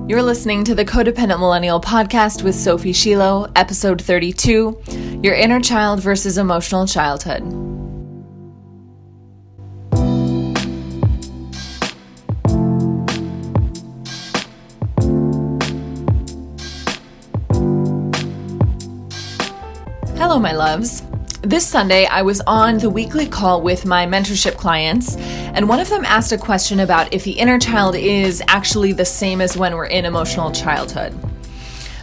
You're listening to the Codependent Millennial Podcast with Sophie Shiloh, episode 32, Your Inner Child versus Emotional Childhood. Hello, my loves. This Sunday, I was on the weekly call with my mentorship clients, and one of them asked a question about if the inner child is actually the same as when we're in emotional childhood.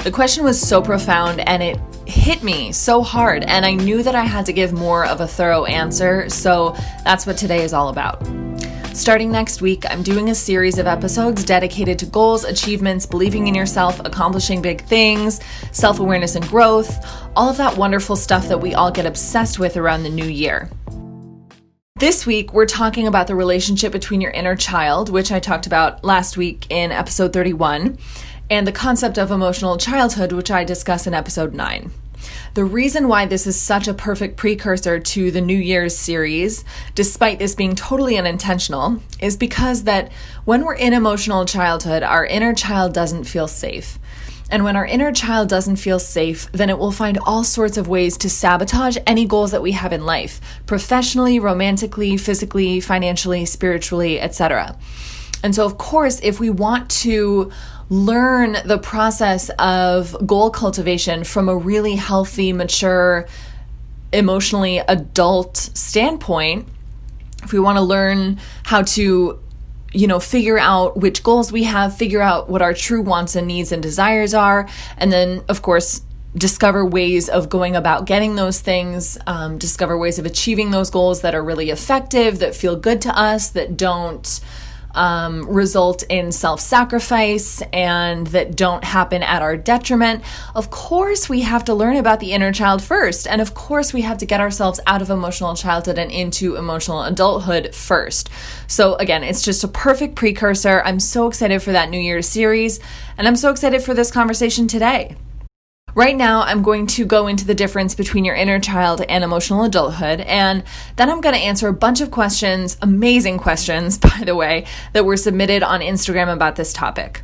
The question was so profound and it hit me so hard, and I knew that I had to give more of a thorough answer, so that's what today is all about. Starting next week, I'm doing a series of episodes dedicated to goals, achievements, believing in yourself, accomplishing big things, self-awareness and growth, all of that wonderful stuff that we all get obsessed with around the new year. This week, we're talking about the relationship between your inner child, which I talked about last week in episode 31, and the concept of emotional childhood, which I discuss in episode 9. The reason why this is such a perfect precursor to the New Year's series, despite this being totally unintentional, is because that when we're in emotional childhood, our inner child doesn't feel safe. And when our inner child doesn't feel safe, then it will find all sorts of ways to sabotage any goals that we have in life, professionally, romantically, physically, financially, spiritually, etc. And so, of course, if we want to learn the process of goal cultivation from a really healthy, mature, emotionally adult standpoint, if we want to learn how to, figure out which goals we have, figure out what our true wants and needs and desires are, and then, of course, discover ways of going about getting those things, discover ways of achieving those goals that are really effective, that feel good to us, that don't result in self-sacrifice and that don't happen at our detriment. Of course, we have to learn about the inner child first. And of course, we have to get ourselves out of emotional childhood and into emotional adulthood first. So again, it's just a perfect precursor. I'm so excited for that New Year's series, and I'm so excited for this conversation today. Right now, I'm going to go into the difference between your inner child and emotional adulthood, and then I'm going to answer a bunch of questions, amazing questions, by the way, that were submitted on Instagram about this topic.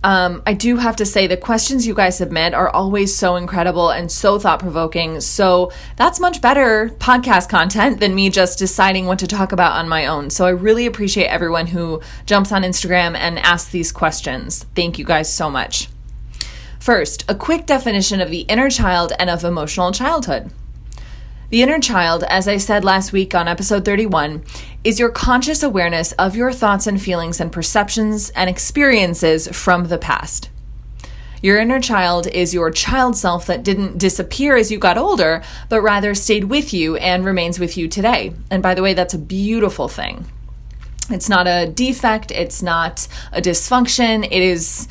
I do have to say the questions you guys submit are always so incredible and so thought-provoking, so that's much better podcast content than me just deciding what to talk about on my own. So I really appreciate everyone who jumps on Instagram and asks these questions. Thank you guys so much. First, a quick definition of the inner child and of emotional childhood. The inner child, as I said last week on episode 31, is your conscious awareness of your thoughts and feelings and perceptions and experiences from the past. Your inner child is your child self that didn't disappear as you got older, but rather stayed with you and remains with you today. And by the way, that's a beautiful thing. It's not a defect, it's not a dysfunction, it is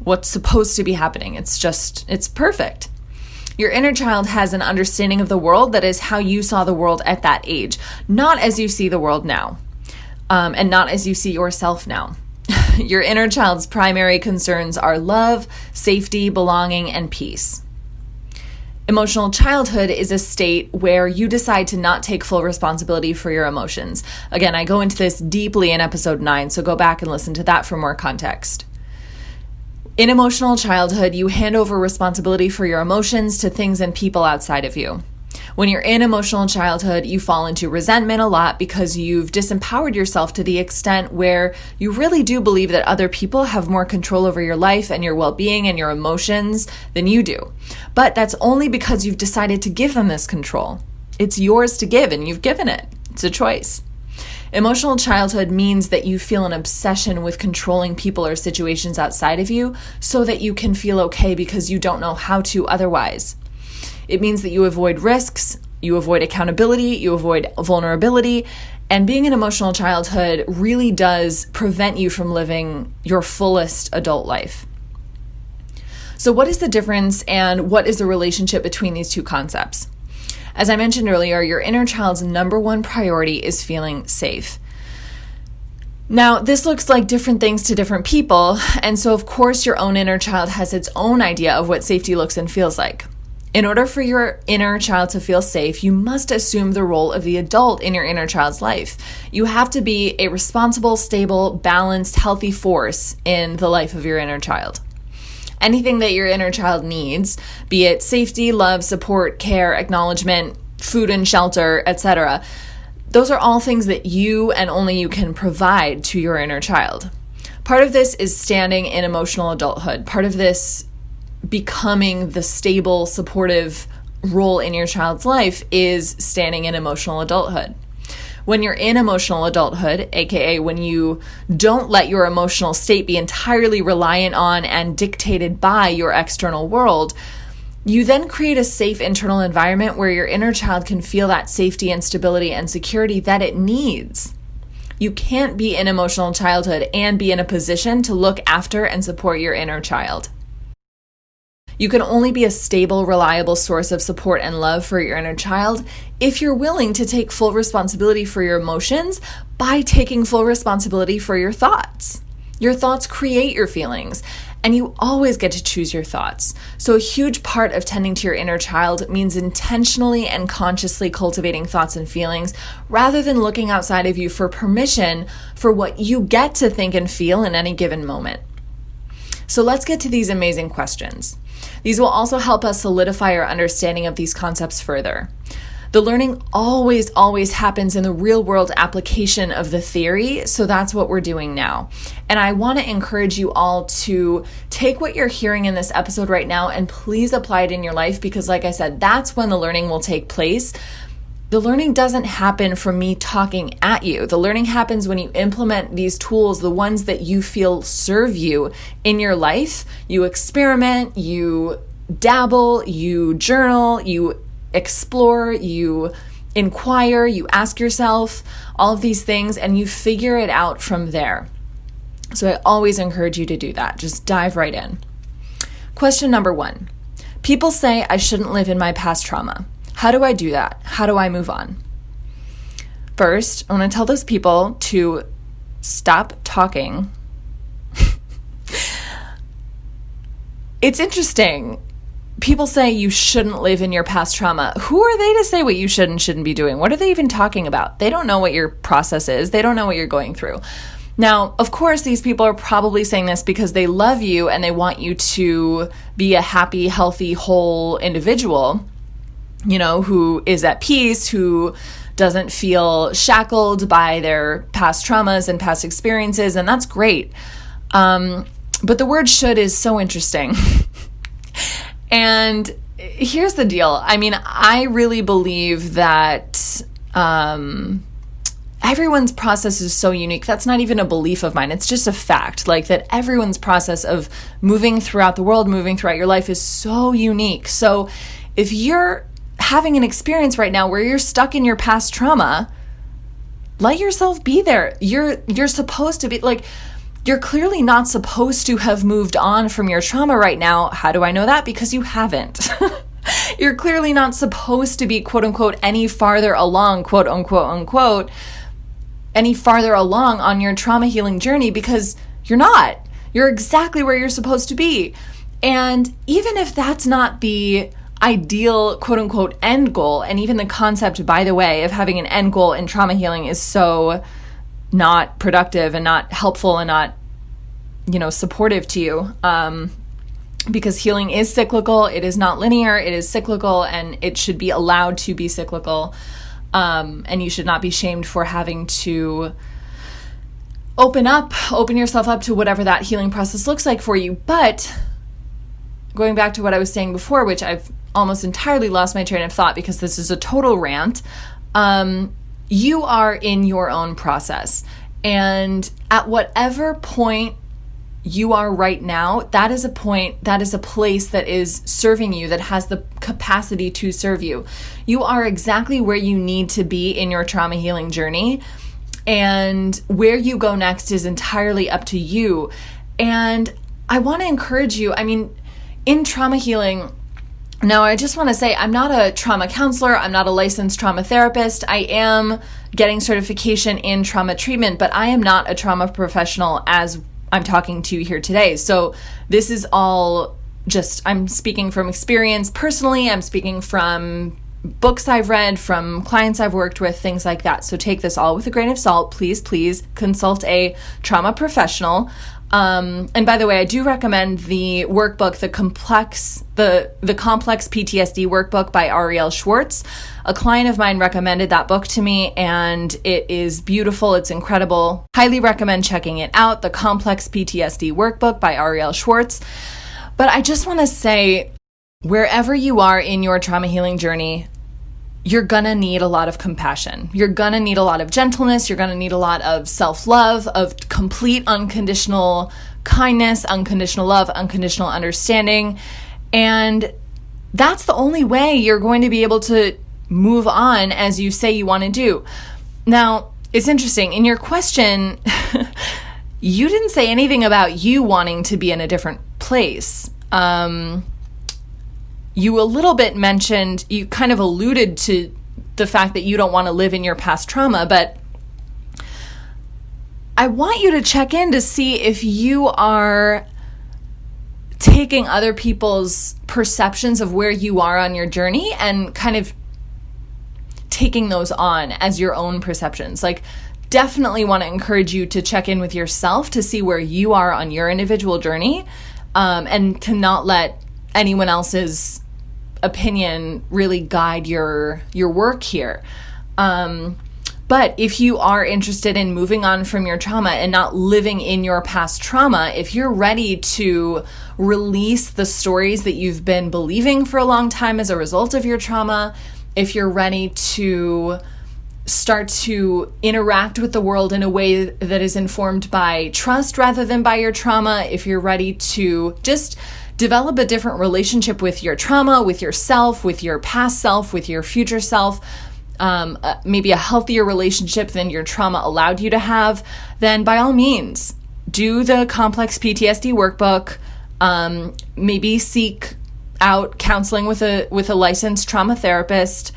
what's supposed to be happening. It's perfect. Your inner child has an understanding of the world that is how you saw the world at that age, not as you see the world now, and not as you see yourself now. Your inner child's primary concerns are love, safety, belonging, and peace. Emotional childhood is a state where you decide to not take full responsibility for your emotions. Again, I go into this deeply in episode 9, so go back and listen to that for more context. In emotional childhood, you hand over responsibility for your emotions to things and people outside of you. When you're in emotional childhood, you fall into resentment a lot because you've disempowered yourself to the extent where you really do believe that other people have more control over your life and your well-being and your emotions than you do. But that's only because you've decided to give them this control. It's yours to give, and you've given it. It's a choice. Emotional childhood means that you feel an obsession with controlling people or situations outside of you so that you can feel okay because you don't know how to otherwise. It means that you avoid risks, you avoid accountability, you avoid vulnerability, and being in emotional childhood really does prevent you from living your fullest adult life. So what is the difference and what is the relationship between these two concepts? As I mentioned earlier, your inner child's number one priority is feeling safe. Now, this looks like different things to different people, and so of course your own inner child has its own idea of what safety looks and feels like. In order for your inner child to feel safe, you must assume the role of the adult in your inner child's life. You have to be a responsible, stable, balanced, healthy force in the life of your inner child. Anything that your inner child needs, be it safety, love, support, care, acknowledgement, food and shelter, etc., those are all things that you and only you can provide to your inner child. Part of this is standing in emotional adulthood. Part of this becoming the stable, supportive role in your child's life is standing in emotional adulthood. When you're in emotional adulthood, aka when you don't let your emotional state be entirely reliant on and dictated by your external world, you then create a safe internal environment where your inner child can feel that safety and stability and security that it needs. You can't be in emotional childhood and be in a position to look after and support your inner child. You can only be a stable, reliable source of support and love for your inner child if you're willing to take full responsibility for your emotions by taking full responsibility for your thoughts. Your thoughts create your feelings, and you always get to choose your thoughts. So a huge part of tending to your inner child means intentionally and consciously cultivating thoughts and feelings rather than looking outside of you for permission for what you get to think and feel in any given moment. So let's get to these amazing questions. These will also help us solidify our understanding of these concepts further. The learning always happens in the real world application of the theory, so that's what we're doing now. And I want to encourage you all to take what you're hearing in this episode right now and please apply it in your life because, like I said, that's when the learning will take place. The learning doesn't happen from me talking at you. The learning happens when you implement these tools, the ones that you feel serve you in your life. You experiment, you dabble, you journal, you explore, you inquire, you ask yourself all of these things, and you figure it out from there. So I always encourage you to do that. Just dive right in. Question number 1. People say I shouldn't live in my past trauma. How do I do that? How do I move on? First, I want to tell those people to stop talking. It's interesting. People say you shouldn't live in your past trauma. Who are they to say what you should and shouldn't be doing? What are they even talking about? They don't know what your process is. They don't know what you're going through. Now, of course, these people are probably saying this because they love you and they want you to be a happy, healthy, whole individual, who is at peace, who doesn't feel shackled by their past traumas and past experiences, and that's great. But the word should is so interesting. And here's the deal. I mean, I really believe that everyone's process is so unique. That's not even a belief of mine. It's just a fact. Like that everyone's process of moving throughout the world, moving throughout your life is so unique. So if you're having an experience right now where you're stuck in your past trauma, let yourself be there. You're supposed to be you're clearly not supposed to have moved on from your trauma right now. How do I know that? Because you haven't. You're clearly not supposed to be, quote unquote, any farther along, quote unquote, any farther along on your trauma healing journey because you're not. You're exactly where you're supposed to be. And even if that's not the ideal, quote unquote, end goal, and even the concept, by the way, of having an end goal in trauma healing is so not productive and not helpful and not, supportive to you. Because healing is cyclical. It is not linear. It is cyclical, and it should be allowed to be cyclical. And you should not be shamed for having to open yourself up to whatever that healing process looks like for you. But going back to what I was saying before, which I've almost entirely lost my train of thought because this is a total rant, you are in your own process. And at whatever point you are right now, that is a place that is serving you, that has the capacity to serve you. You are exactly where you need to be in your trauma healing journey. And where you go next is entirely up to you. And I want to encourage you, in trauma healing, now I just want to say I'm not a trauma counselor. I'm not a licensed trauma therapist. I am getting certification in trauma treatment, but I am not a trauma professional as I'm talking to you here today. So this is all I'm speaking from experience personally. I'm speaking from books I've read, from clients I've worked with, things like that. So take this all with a grain of salt. Please consult a trauma professional. And by the way, I do recommend the workbook, the complex PTSD workbook by Ariel Schwartz. A client of mine recommended that book to me, and it is beautiful. It's incredible. Highly recommend checking it out. The complex PTSD workbook by Ariel Schwartz. But I just want to say, wherever you are in your trauma healing journey, you're going to need a lot of compassion. You're going to need a lot of gentleness. You're going to need a lot of self-love, of complete unconditional kindness, unconditional love, unconditional understanding. And that's the only way you're going to be able to move on as you say you want to do. Now, it's interesting. In your question, you didn't say anything about you wanting to be in a different place. You a little bit mentioned, you kind of alluded to the fact that you don't want to live in your past trauma, but I want you to check in to see if you are taking other people's perceptions of where you are on your journey and kind of taking those on as your own perceptions. Like, definitely want to encourage you to check in with yourself to see where you are on your individual journey, and to not let anyone else's opinion really guide your work here. But if you are interested in moving on from your trauma and not living in your past trauma, if you're ready to release the stories that you've been believing for a long time as a result of your trauma, if you're ready to start to interact with the world in a way that is informed by trust rather than by your trauma, if you're ready to just develop a different relationship with your trauma, with yourself, with your past self, with your future self, maybe a healthier relationship than your trauma allowed you to have, then by all means, do the complex PTSD workbook. Maybe seek out counseling with a licensed trauma therapist.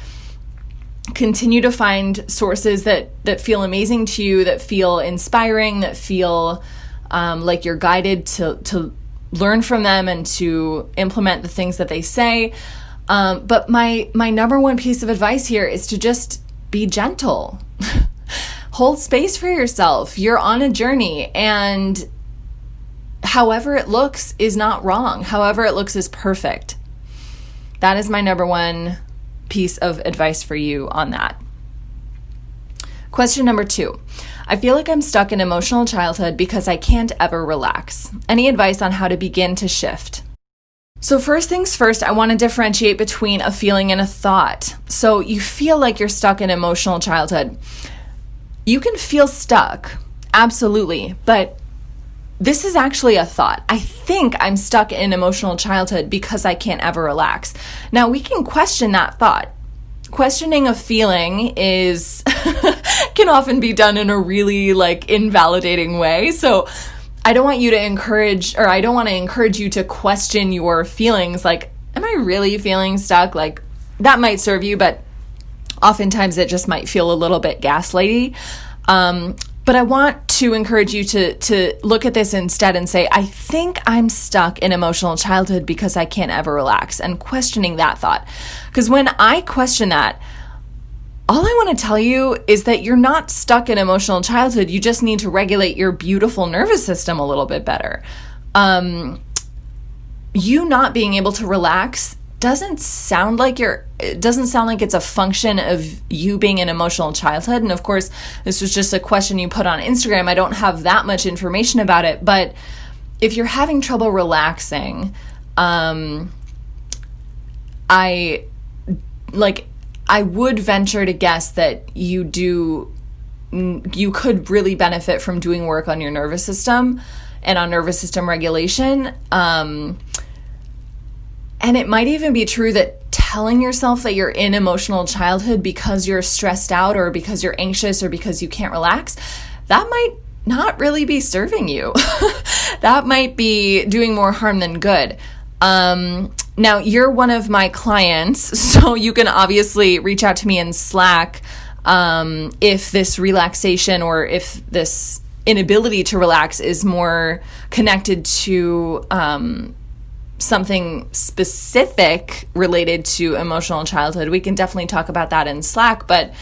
Continue to find sources that feel amazing to you, that feel inspiring, that feel like you're guided to learn from them and to implement the things that they say. But my number one piece of advice here is to just be gentle. Hold space for yourself. You're on a journey, and however it looks is not wrong. However it looks is perfect. That is my number one piece of advice for you on that. Question number 2. I feel like I'm stuck in emotional childhood because I can't ever relax. Any advice on how to begin to shift? So first things first, I want to differentiate between a feeling and a thought. So you feel like you're stuck in emotional childhood. You can feel stuck, absolutely, but this is actually a thought. I think I'm stuck in emotional childhood because I can't ever relax. Now, we can question that thought. Questioning a feeling can often be done in a really invalidating way. So I don't want to encourage you to question your feelings. Like, am I really feeling stuck? Like, that might serve you, but oftentimes it just might feel a little bit gaslighty. But I want to encourage you to look at this instead and say, I think I'm stuck in emotional childhood because I can't ever relax, and questioning that thought. Because when I question that, all I want to tell you is that you're not stuck in emotional childhood. You just need to regulate your beautiful nervous system a little bit better. You not being able to relax doesn't sound like it's a function of you being in emotional childhood. And of course, this was just a question you put on Instagram. I don't have that much information about it, but if you're having trouble relaxing, I would venture to guess that you could really benefit from doing work on your nervous system and on nervous system regulation. And it might even be true that telling yourself that you're in emotional childhood because you're stressed out or because you're anxious or because you can't relax, that might not really be serving you. That might be doing more harm than good. Now, you're one of my clients, so you can obviously reach out to me in Slack if this relaxation or if this inability to relax is more connected to something specific related to emotional childhood, we can definitely talk about that in Slack. But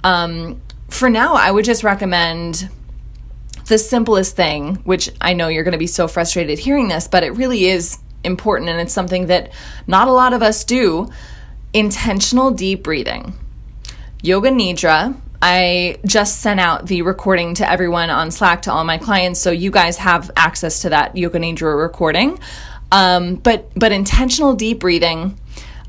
for now, I would just recommend the simplest thing, which I know you're going to be so frustrated hearing this, but it really is important, and it's something that not a lot of us do: intentional deep breathing. Yoga Nidra. I just sent out the recording to everyone on Slack, to all my clients, so you guys have access to that Yoga Nidra recording. But intentional deep breathing,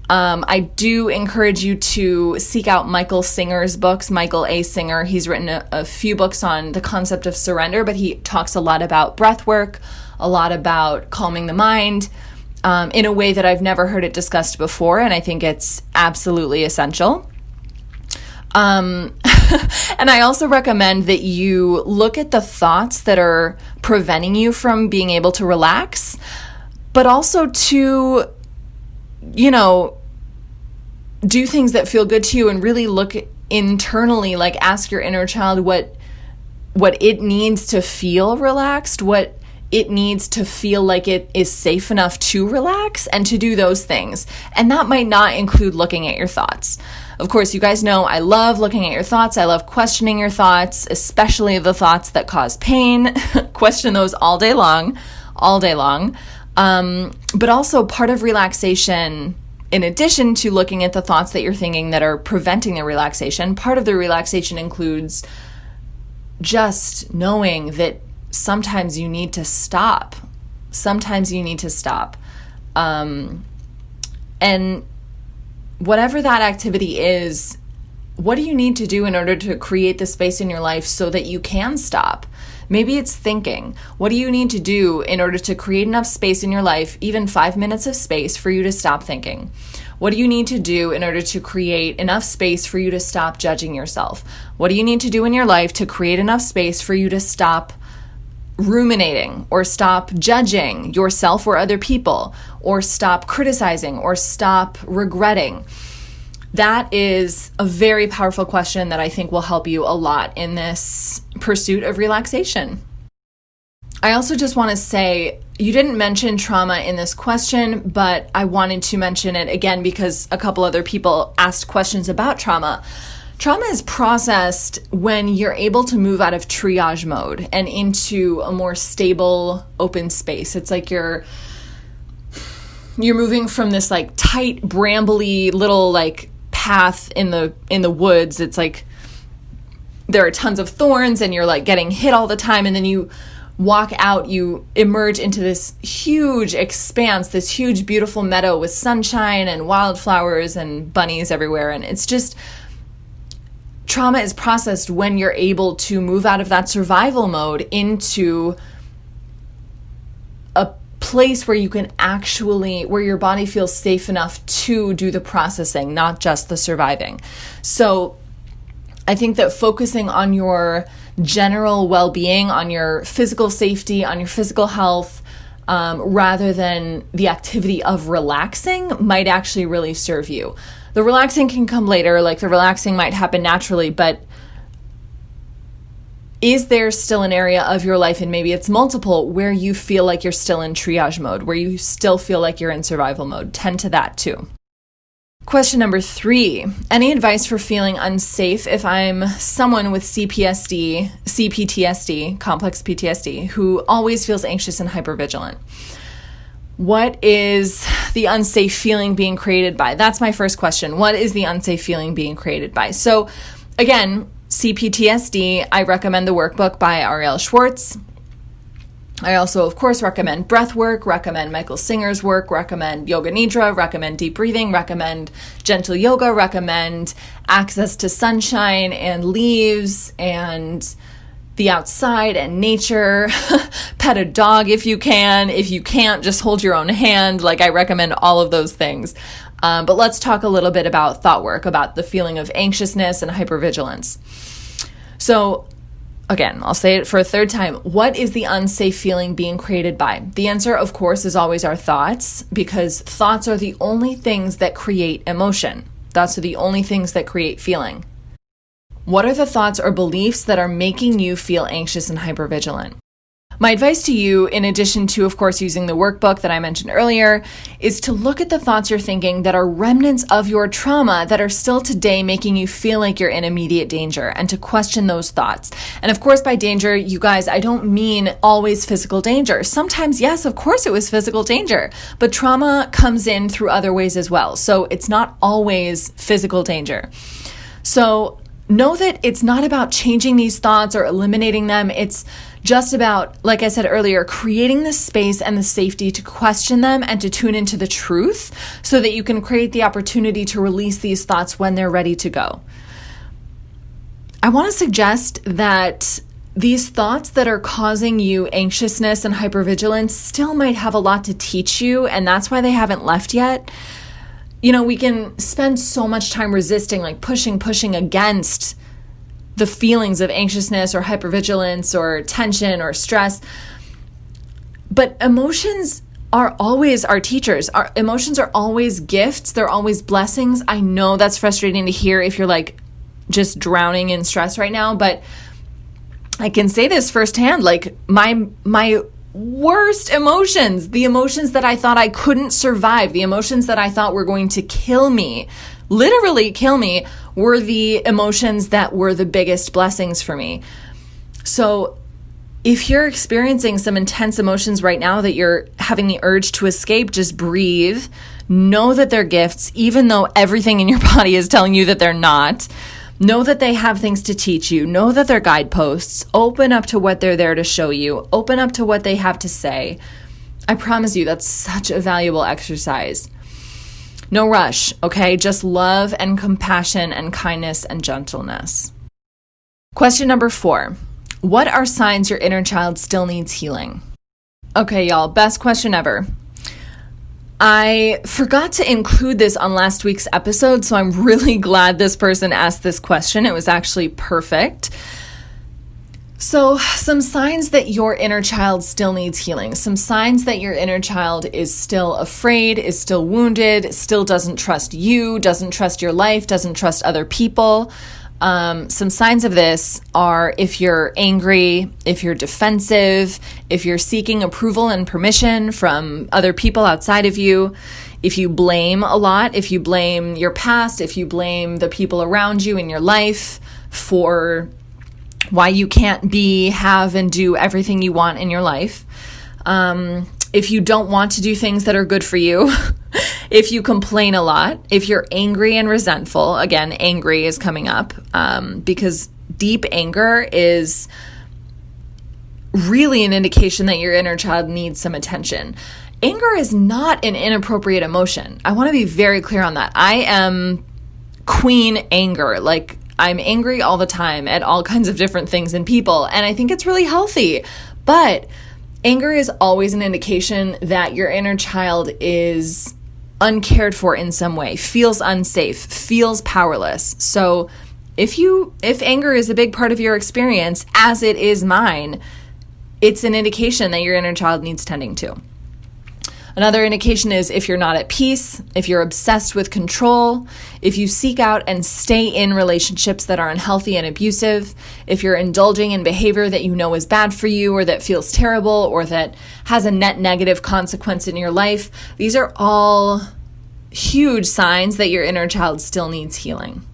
I do encourage you to seek out Michael Singer's books. Michael A. Singer, he's written a few books on the concept of surrender, but he talks a lot about breath work, a lot about calming the mind, in a way that I've never heard it discussed before, and I think it's absolutely essential. And I also recommend that you look at the thoughts that are preventing you from being able to relax, but also to, do things that feel good to you and really look internally, like ask your inner child what it needs to feel relaxed, what it needs to feel like it is safe enough to relax, and to do those things. And that might not include looking at your thoughts. Of course, you guys know I love looking at your thoughts. I love questioning your thoughts, especially the thoughts that cause pain. Question those all day long. But also part of relaxation, in addition to looking at the thoughts that you're thinking that are preventing the relaxation, part of the relaxation includes just knowing that sometimes you need to stop. And whatever that activity is, what do you need to do in order to create the space in your life so that you can stop? Maybe it's thinking. What do you need to do in order to create enough space in your life, even 5 minutes of space, for you to stop thinking? What do you need to do in order to create enough space for you to stop judging yourself? What do you need to do in your life to create enough space for you to stop ruminating, or stop judging yourself or other people, or stop criticizing, or stop regretting? That is a very powerful question that I think will help you a lot in this pursuit of relaxation. I also just want to say, you didn't mention trauma in this question, but I wanted to mention it again because a couple other people asked questions about trauma. Trauma is processed when you're able to move out of triage mode and into a more stable, open space. It's like you're moving from this like tight, brambly little like path in the woods. It's like there are tons of thorns and you're like getting hit all the time, and then you walk out, you emerge into this huge expanse, this huge beautiful meadow with sunshine and wildflowers and bunnies everywhere. And it's just, trauma is processed when you're able to move out of that survival mode into a place where you can actually, where your body feels safe enough to do the processing, not just the surviving. So I think that focusing on your general well-being, on your physical safety, on your physical health, rather than the activity of relaxing, might actually really serve you. The relaxing can come later, like the relaxing might happen naturally, but is there still an area of your life, and maybe it's multiple, where you feel like you're still in triage mode, where you still feel like you're in survival mode? Tend to that too. Question number 3, any advice for feeling unsafe if I'm someone with CPTSD, complex PTSD, who always feels anxious and hypervigilant? What is the unsafe feeling being created by? That's my first question. What is the unsafe feeling being created by? So again, CPTSD, I recommend the workbook by Ariel Schwartz. I also, of course, recommend breath work, recommend Michael Singer's work, recommend Yoga Nidra, recommend deep breathing, recommend gentle yoga, recommend access to sunshine and leaves and the outside and nature. Pet a dog if you can. If you can't, just hold your own hand. Like, I recommend all of those things. But let's talk a little bit about thought work, about the feeling of anxiousness and hypervigilance. So again, I'll say it for a third time. What is the unsafe feeling being created by? The answer, of course, is always our thoughts, because thoughts are the only things that create emotion. Thoughts are the only things that create feeling. What are the thoughts or beliefs that are making you feel anxious and hypervigilant? My advice to you, in addition to, of course, using the workbook that I mentioned earlier, is to look at the thoughts you're thinking that are remnants of your trauma that are still today making you feel like you're in immediate danger, and to question those thoughts. And of course, by danger, you guys, I don't mean always physical danger. Sometimes, yes, of course it was physical danger, but trauma comes in through other ways as well. So it's not always physical danger. So know that it's not about changing these thoughts or eliminating them. It's just about, like I said earlier, creating the space and the safety to question them and to tune into the truth so that you can create the opportunity to release these thoughts when they're ready to go. I want to suggest that these thoughts that are causing you anxiousness and hypervigilance still might have a lot to teach you, and that's why they haven't left yet. You know, we can spend so much time resisting, like pushing against the feelings of anxiousness or hypervigilance or tension or stress. But emotions are always our teachers. Our emotions are always gifts. They're always blessings. I know that's frustrating to hear if you're like just drowning in stress right now, but I can say this firsthand, like my worst emotions, the emotions that I thought I couldn't survive, the emotions that I thought were going to kill me, literally kill me, were the emotions that were the biggest blessings for me. So if you're experiencing some intense emotions right now that you're having the urge to escape, just breathe. Know that they're gifts, even though everything in your body is telling you that they're not. Know that they have things to teach you. Know that they're guideposts. Open up to what they're there to show you. Open up to what they have to say. I promise you, that's such a valuable exercise. No rush, okay? Just love and compassion and kindness and gentleness. Question number 4. What are signs your inner child still needs healing? Okay, y'all, best question ever. I forgot to include this on last week's episode, so I'm really glad this person asked this question. It was actually perfect. So, some signs that your inner child still needs healing. Some signs that your inner child is still afraid, is still wounded, still doesn't trust you, doesn't trust your life, doesn't trust other people. Some signs of this are if you're angry, if you're defensive, if you're seeking approval and permission from other people outside of you, if you blame a lot, if you blame your past, if you blame the people around you in your life for why you can't be, have, and do everything you want in your life. If you don't want to do things that are good for you, if you complain a lot, if you're angry and resentful, again, angry is coming up, because deep anger is really an indication that your inner child needs some attention. Anger is not an inappropriate emotion. I want to be very clear on that. I am queen anger. Like, I'm angry all the time at all kinds of different things and people, and I think it's really healthy. But anger is always an indication that your inner child is uncared for in some way, feels unsafe, feels powerless. So if anger is a big part of your experience, as it is mine, it's an indication that your inner child needs tending to. Another indication is if you're not at peace, if you're obsessed with control, if you seek out and stay in relationships that are unhealthy and abusive, if you're indulging in behavior that you know is bad for you or that feels terrible or that has a net negative consequence in your life, these are all huge signs that your inner child still needs healing.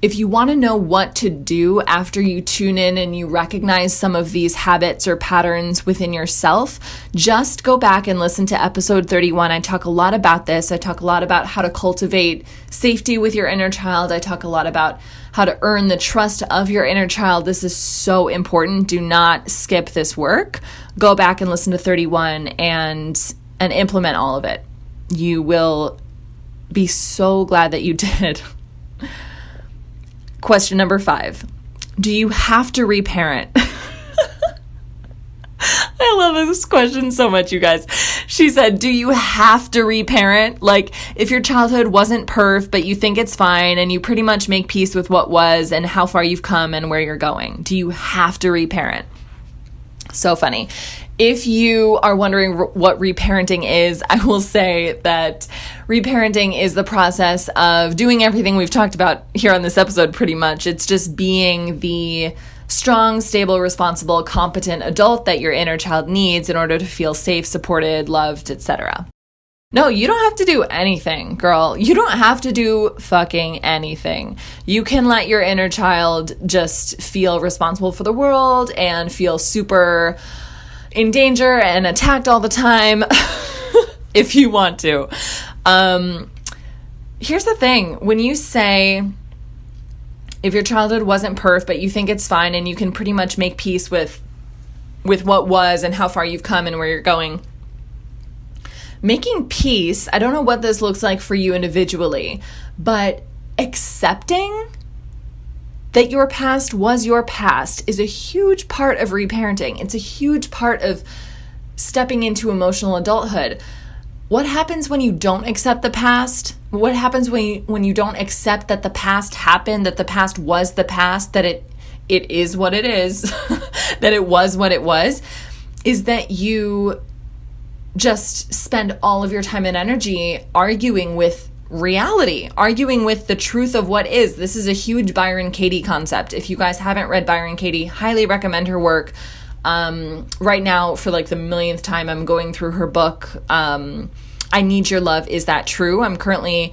If you want to know what to do after you tune in and you recognize some of these habits or patterns within yourself, just go back and listen to episode 31. I talk a lot about this. I talk a lot about how to cultivate safety with your inner child. I talk a lot about how to earn the trust of your inner child. This is so important. Do not skip this work. Go back and listen to 31 and implement all of it. You will be so glad that you did. Question number 5. Do you have to reparent? I love this question so much, you guys. She said, do you have to reparent? Like, if your childhood wasn't perf, but you think it's fine and you pretty much make peace with what was and how far you've come and where you're going, do you have to reparent? So funny. If you are wondering what reparenting is, I will say that reparenting is the process of doing everything we've talked about here on this episode pretty much. It's just being the strong, stable, responsible, competent adult that your inner child needs in order to feel safe, supported, loved, etc. No, you don't have to do anything, girl. You don't have to do fucking anything. You can let your inner child just feel responsible for the world and feel super in danger and attacked all the time if you want to. Here's the thing. When you say, if your childhood wasn't perfect, but you think it's fine and you can pretty much make peace with what was and how far you've come and where you're going, making peace, I don't know what this looks like for you individually, but accepting that your past was your past is a huge part of reparenting. It's a huge part of stepping into emotional adulthood. What happens when you don't accept the past? What happens when you don't accept that the past happened, that the past was the past, that it is what it is, that it was what it was, is that you just spend all of your time and energy arguing with reality, arguing with the truth of what is. This is a huge Byron Katie concept. If you guys haven't read Byron Katie, highly recommend her work. Right now, for like the millionth time, I'm going through her book, I Need Your Love, Is That True? I'm currently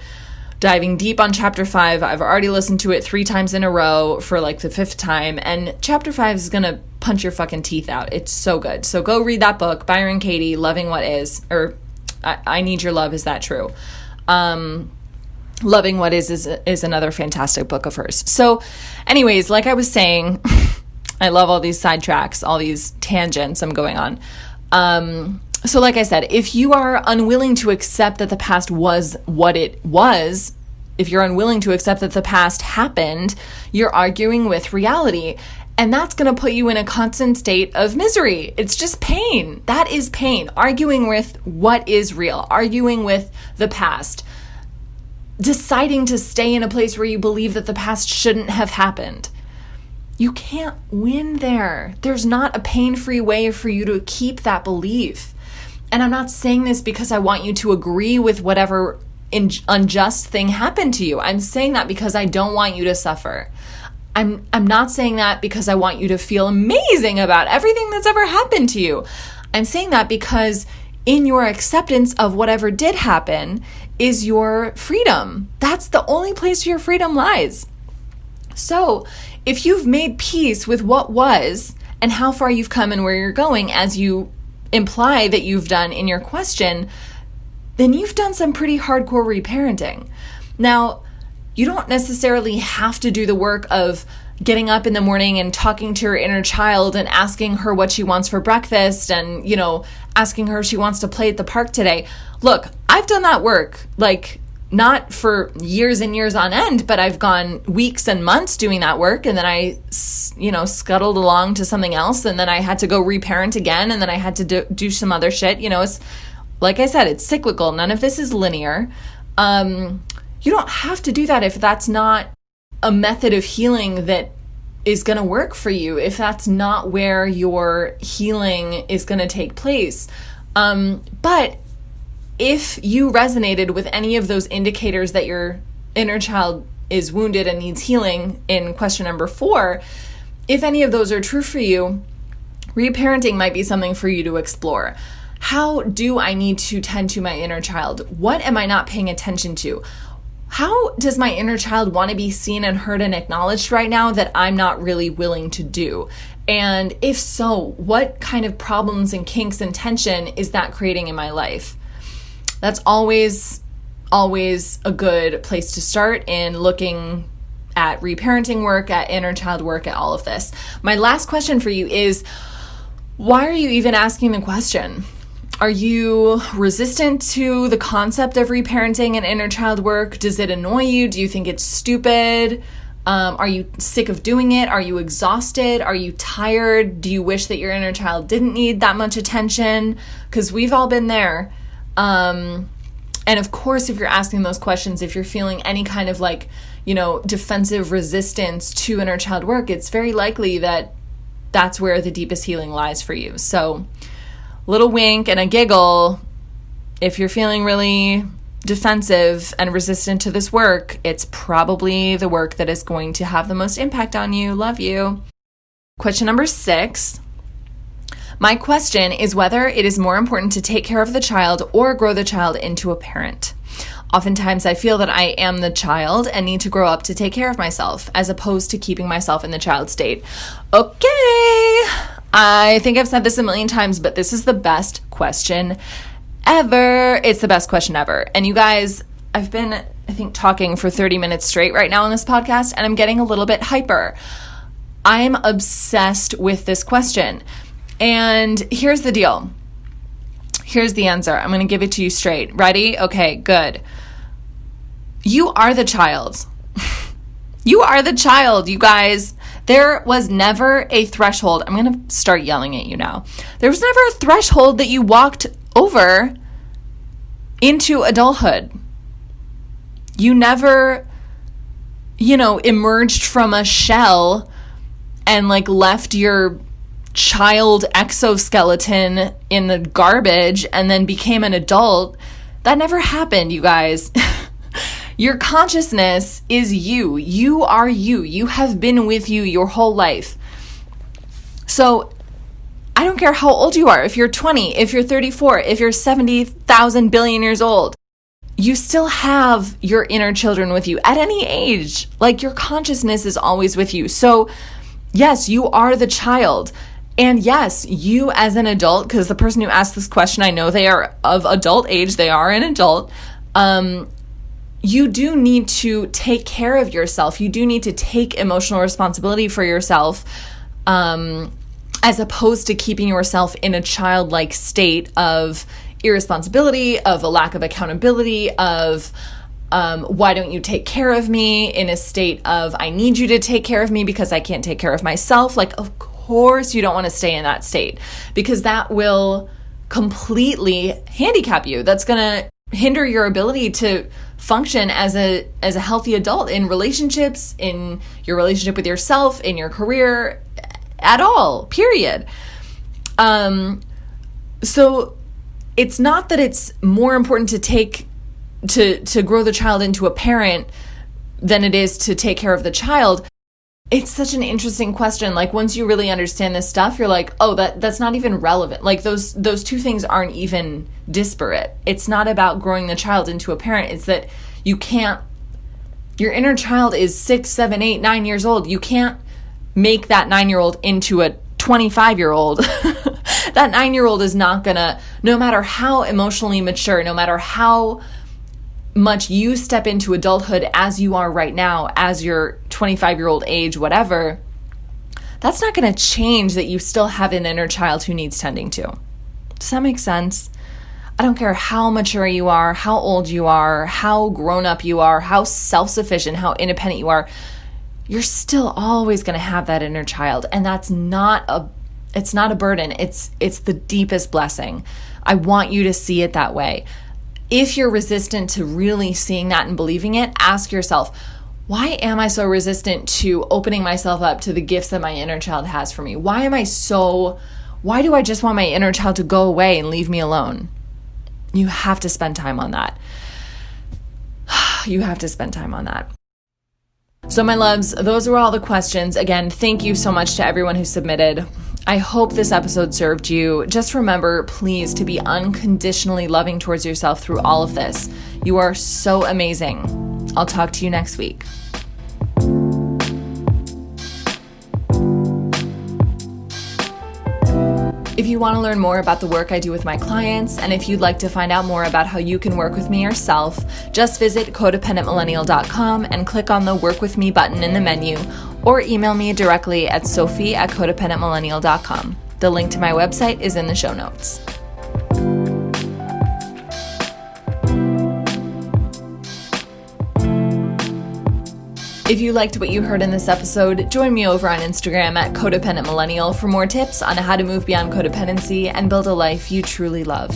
diving deep on chapter 5. I've already listened to it 3 times in a row for like the 5th time, and chapter 5 is gonna punch your fucking teeth out. It's so good. So go read that book, Byron Katie, Loving What Is, or I Need Your Love, Is That True? Loving What is another fantastic book of hers. So anyways, like I was saying, I love all these sidetracks, all these tangents I'm going on. So like I said, if you are unwilling to accept that the past was what it was, if you're unwilling to accept that the past happened, you're arguing with reality. And that's going to put you in a constant state of misery. It's just pain. That is pain. Arguing with what is real, arguing with the past, deciding to stay in a place where you believe that the past shouldn't have happened. You can't win there. There's not a pain-free way for you to keep that belief. And I'm not saying this because I want you to agree with whatever unjust thing happened to you. I'm saying that because I don't want you to suffer. I'm not saying that because I want you to feel amazing about everything that's ever happened to you. I'm saying that because in your acceptance of whatever did happen is your freedom. That's the only place your freedom lies. So if you've made peace with what was and how far you've come and where you're going, as you imply that you've done in your question, then you've done some pretty hardcore reparenting. Now, you don't necessarily have to do the work of getting up in the morning and talking to your inner child and asking her what she wants for breakfast and, asking her if she wants to play at the park today. Look, I've done that work, like not for years and years on end, but I've gone weeks and months doing that work. And then I, scuttled along to something else. And then I had to go reparent again. And then I had to do some other shit. It's, like I said, it's cyclical. None of this is linear. You don't have to do that if that's not a method of healing that is going to work for you, if that's not where your healing is going to take place. But if you resonated with any of those indicators that your inner child is wounded and needs healing in question number 4, if any of those are true for you, reparenting might be something for you to explore. How do I need to tend to my inner child? What am I not paying attention to? How does my inner child want to be seen and heard and acknowledged right now that I'm not really willing to do? And if so, what kind of problems and kinks and tension is that creating in my life? That's always a good place to start in looking at reparenting work, at inner child work, at all of this. My last question for you is, why are you even asking the question? Are you resistant to the concept of reparenting and inner child work? Does it annoy you? Do you think it's stupid? Are you sick of doing it? Are you exhausted? Are you tired? Do you wish that your inner child didn't need that much attention? Because we've all been there. And of course, if you're asking those questions, if you're feeling any kind of defensive resistance to inner child work, it's very likely that that's where the deepest healing lies for you. So, little wink and a giggle. If you're feeling really defensive and resistant to this work, it's probably the work that is going to have the most impact on you. Love you. Question number 6. My question is whether it is more important to take care of the child or grow the child into a parent. Oftentimes I feel that I am the child and need to grow up to take care of myself as opposed to keeping myself in the child state. Okay, I think I've said this a million times, but this is the best question ever. It's the best question ever. And you guys, I've been, I think, talking for 30 minutes straight right now on this podcast, and I'm getting a little bit hyper. I'm obsessed with this question. And here's the deal. Here's the answer. I'm going to give it to you straight. Ready? Okay, good. You are the child. You are the child, you guys. There was never a threshold. I'm going to start yelling at you now. There was never a threshold that you walked over into adulthood. You never, emerged from a shell and left your child exoskeleton in the garbage and then became an adult. That never happened, you guys. Your consciousness is you. You are you. You have been with you your whole life. So I don't care how old you are. If you're 20, if you're 34, if you're 70,000 billion years old, you still have your inner children with you at any age. Your consciousness is always with you. So yes, you are the child. And yes, you as an adult, because the person who asked this question, I know they are of adult age, they are an adult, you do need to take care of yourself. You do need to take emotional responsibility for yourself, as opposed to keeping yourself in a childlike state of irresponsibility, of a lack of accountability, of why don't you take care of me, in a state of I need you to take care of me because I can't take care of myself. Of course you don't want to stay in that state, because that will completely handicap you. That's going to hinder your ability to function as a healthy adult in relationships, in your relationship with yourself, in your career, at all, period. So it's not that it's more important to grow the child into a parent than it is to take care of the child. It's such an interesting question. Once you really understand this stuff, you're like, oh, that's not even relevant. Those two things aren't even disparate. It's not about growing the child into a parent. It's that you can't, your inner child is 6, 7, 8, 9 years old. You can't make that 9-year-old into a 25-year-old. That 9-year-old is not gonna, no matter how emotionally mature, no matter how much you step into adulthood as you are right now, as your 25-year-old age, whatever, that's not going to change that you still have an inner child who needs tending to. Does that make sense? I don't care how mature you are, how old you are, how grown up you are, how self-sufficient, how independent you are, you're still always going to have that inner child. And that's it's not a burden. It's the deepest blessing. I want you to see it that way. If you're resistant to really seeing that and believing it, ask yourself, why am I so resistant to opening myself up to the gifts that my inner child has for me? Why do I just want my inner child to go away and leave me alone? You have to spend time on that. You have to spend time on that. So my loves, those were all the questions. Again, thank you so much to everyone who submitted. I hope this episode served you. Just remember, please, to be unconditionally loving towards yourself through all of this. You are so amazing. I'll talk to you next week. If you want to learn more about the work I do with my clients, and if you'd like to find out more about how you can work with me yourself, just visit codependentmillennial.com and click on the Work With Me button in the menu, or email me directly at sophie@codependentmillennial.com. The link to my website is in the show notes. If you liked what you heard in this episode, join me over on Instagram at Codependent Millennial for more tips on how to move beyond codependency and build a life you truly love.